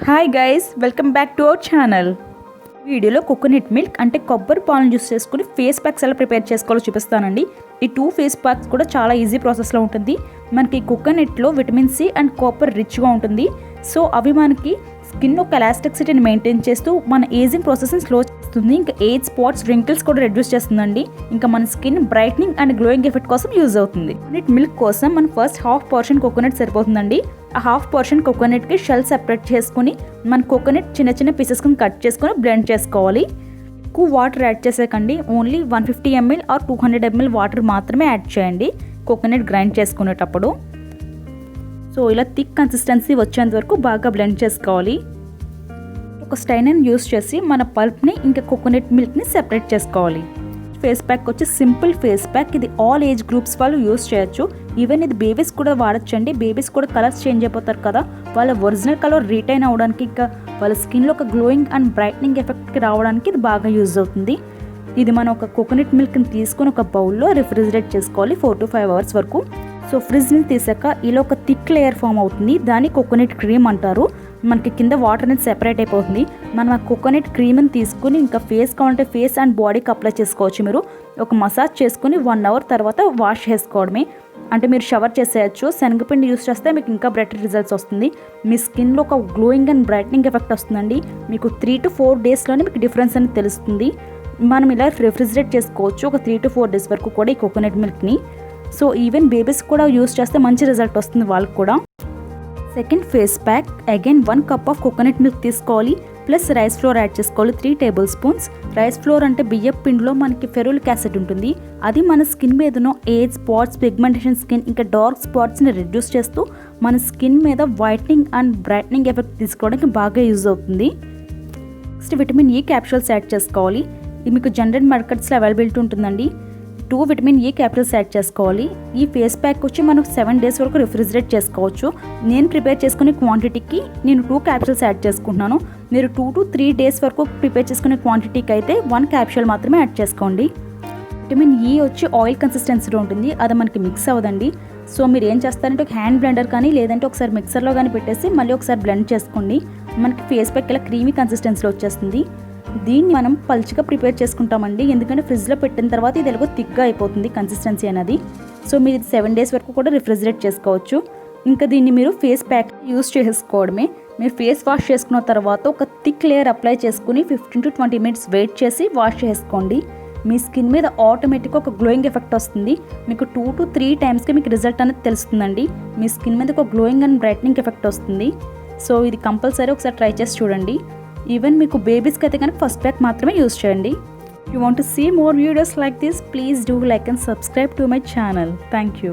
Hi guys, welcome back to our channel. వీడియోలో coconut milk అంటే కొబ్బరి పాలను యూస్ చేసుకుని ఫేస్ ప్యాక్స్ ఎలా ప్రిపేర్ చేసుకోవాలో చూపిస్తానండి. ఈ 2 ఫేస్ ప్యాక్స్ కూడా చాలా ఈజీ ప్రాసెస్లో ఉంటుంది. మనకి కోకోనట్లో విటమిన్ సి అండ్ కాపర్ రిచ్గా ఉంటుంది. సో అవి మనకి స్కిన్ ఒక ఎలాస్టిసిటీని మెయింటైన్ చేస్తూ మన ఏజింగ్ ప్రాసెస్ని స్లో చేస్తుంది. ఇంకా ఏజ్ స్పాట్స్, రింకిల్స్ కూడా రెడ్యూస్ చేస్తుందండి. ఇంకా మన skin brightening and glowing effect కోసం యూజ్ అవుతుంది. కోకోనట్ మిల్క్ కోసం మనం ఫస్ట్ హాఫ్ పోర్షన్ కోకోనట్ సరిపోతుందండి. ఆ హాఫ్ పోర్షన్ కోకోనట్కి షెల్ సెపరేట్ చేసుకుని మన కోకోనట్ చిన్న చిన్న పీసెస్ కింద కట్ చేసుకొని బ్లెండ్ చేసుకోవాలి. ఎక్కువ వాటర్ యాడ్ చేసేకండి. Only 150 ml or 200 ml water మాత్రమే యాడ్ చేయండి కోకోనట్ గ్రైండ్ చేసుకునేటప్పుడు. సో ఇలా థిక్ కన్సిస్టెన్సీ వచ్చేంత వరకు బాగా బ్లెండ్ చేసుకోవాలి. ఒక స్టైనర్ని యూస్ చేసి మన పల్ప్ని ఇంకా కోకోనట్ మిల్క్ని సెపరేట్ చేసుకోవాలి. ఫేస్ ప్యాక్ వచ్చి సింపుల్ ఫేస్ ప్యాక్. ఇది ఆల్ ఏజ్ గ్రూప్స్ వాళ్ళు యూస్ చేయొచ్చు. ఈవెన్ ఇది బేబీస్ కూడా వాడచ్చండి. బేబీస్ కూడా కలర్స్ చేంజ్ అయిపోతారు కదా, వాళ్ళ ఒరిజినల్ కలర్ రిటైన్ అవ్వడానికి, ఇంకా వాళ్ళ స్కిన్లో ఒక గ్లోయింగ్ అండ్ బ్రైట్నింగ్ ఎఫెక్ట్కి రావడానికి ఇది బాగా యూజ్ అవుతుంది. ఇది మనం ఒక కోకోనట్ మిల్క్ని తీసుకొని ఒక బౌల్లో రిఫ్రిజిరేట్ చేసుకోవాలి 4 to 5 hours వరకు. సో ఫ్రిడ్జ్ని తీసాక ఇలా ఒక థిక్ లేయర్ ఫామ్ అవుతుంది. దాన్ని కోకోనట్ క్రీమ్ అంటారు. మనకి కింద వాటర్ అనేది సెపరేట్ అయిపోతుంది. మనం ఆ కోకోనట్ క్రీమ్ని తీసుకుని ఇంకా ఫేస్ కావాలంటే ఫేస్ అండ్ బాడీకి అప్లై చేసుకోవచ్చు. మీరు ఒక మసాజ్ చేసుకుని 1 hour తర్వాత వాష్ చేసుకోవడమే. అంటే మీరు షవర్ చేసేయచ్చు. శనగపిండి యూస్ చేస్తే మీకు ఇంకా బెటర్ రిజల్ట్స్ వస్తుంది. మీ స్కిన్లో ఒక గ్లోయింగ్ అండ్ బ్రైట్నింగ్ ఎఫెక్ట్ వస్తుందండి. మీకు 3 to 4 daysలోనే మీకు డిఫరెన్స్ అనేది తెలుస్తుంది. మనం ఇలా రిఫ్రిజిరేట్ చేసుకోవచ్చు ఒక 3 to 4 days వరకు కూడా ఈ కోకోనట్ మిల్క్ని. సో ఈవెన్ బేబీస్ కూడా యూస్ చేస్తే మంచి రిజల్ట్ వస్తుంది వాళ్ళకి కూడా. Second phase pack again 1 cup of coconut milk తీసుకోవాలి. ప్లస్ రైస్ ఫ్లోర్ యాడ్ చేసుకోవాలి 3 tablespoons. రైస్ ఫ్లోర్ అంటే బియ్యం పిండిలో మనకి ఫెరులిక్ యాసిడ్ ఉంటుంది. అది మన స్కిన్ మీదనో ఏజ్ స్పాట్స్, పిగ్మెంటేషన్ స్కిన్, ఇంకా డార్క్ స్పాట్స్ని రెడ్యూస్ చేస్తూ మన స్కిన్ మీద వైట్నింగ్ అండ్ బ్రైట్నింగ్ ఎఫెక్ట్ తీసుకోవడానికి బాగా యూజ్ అవుతుంది. Next vitamin E capsules add చేసుకోవాలి. ఇది మీకు జనరల్ మార్కెట్స్లో అవైలబిలిటీ ఉంటుందండి. 2 విటమిన్ ఈ క్యాప్సూల్స్ యాడ్ చేసుకోవాలి. ఈ ఫేస్ ప్యాక్ వచ్చి మనం 7 days వరకు రిఫ్రిజిరేట్ చేసుకోవచ్చు. నేను ప్రిపేర్ చేసుకునే క్వాంటిటీకి నేను 2 క్యాప్సూల్స్ యాడ్ చేసుకుంటున్నాను. మీరు 2 to 3 days వరకు ప్రిపేర్ చేసుకునే క్వాంటిటీకి అయితే 1 క్యాప్సూల్ మాత్రమే యాడ్ చేసుకోండి. విటమిన్ ఈ వచ్చి ఆయిల్ కన్సిస్టెన్సీలో ఉంటుంది. అది మనకి మిక్స్ అవ్వదండి. సో మీరు ఏం చేస్తారంటే ఒక హ్యాండ్ బ్లెండర్ కానీ లేదంటే ఒకసారి మిక్సర్లో కానీ పెట్టేసి మళ్ళీ ఒకసారి బ్లెండ్ చేసుకోండి. మనకి ఫేస్ ప్యాక్ ఇలా క్రీమీ కన్సిస్టెన్సీలో వచ్చేస్తుంది. దీన్ని మనం పల్చగా ప్రిపేర్ చేసుకుంటామండి. ఎందుకంటే ఫ్రిడ్జ్లో పెట్టిన తర్వాత ఇది ఎలాగో థిక్గా అయిపోతుంది కన్సిస్టెన్సీ అనేది. సో మీరు 7 days వరకు కూడా రిఫ్రిజిరేట్ చేసుకోవచ్చు. ఇంకా దీన్ని మీరు ఫేస్ ప్యాక్ యూస్ చేసుకోవడమే. మీరు ఫేస్ వాష్ చేసుకున్న తర్వాత ఒక థిక్ లేయర్ అప్లై చేసుకుని 15 to 20 minutes వెయిట్ చేసి వాష్ చేసుకోండి. మీ స్కిన్ మీద ఆటోమేటిక్గా ఒక గ్లోయింగ్ ఎఫెక్ట్ వస్తుంది. మీకు 2 to 3 timesకి మీకు రిజల్ట్ అనేది తెలుస్తుందండి. మీ స్కిన్ మీద ఒక గ్లోయింగ్ అండ్ బ్రైట్నింగ్ ఎఫెక్ట్ వస్తుంది. సో ఇది కంపల్సరీ ఒకసారి ట్రై చేసి చూడండి. ఈవెన్ మీకు బేబీస్కి అయితే కనుక ఫస్ట్ ప్యాక్ మాత్రమే యూస్ చేయండి. If you want to see more videos like this, please do like and subscribe to my channel. Thank you.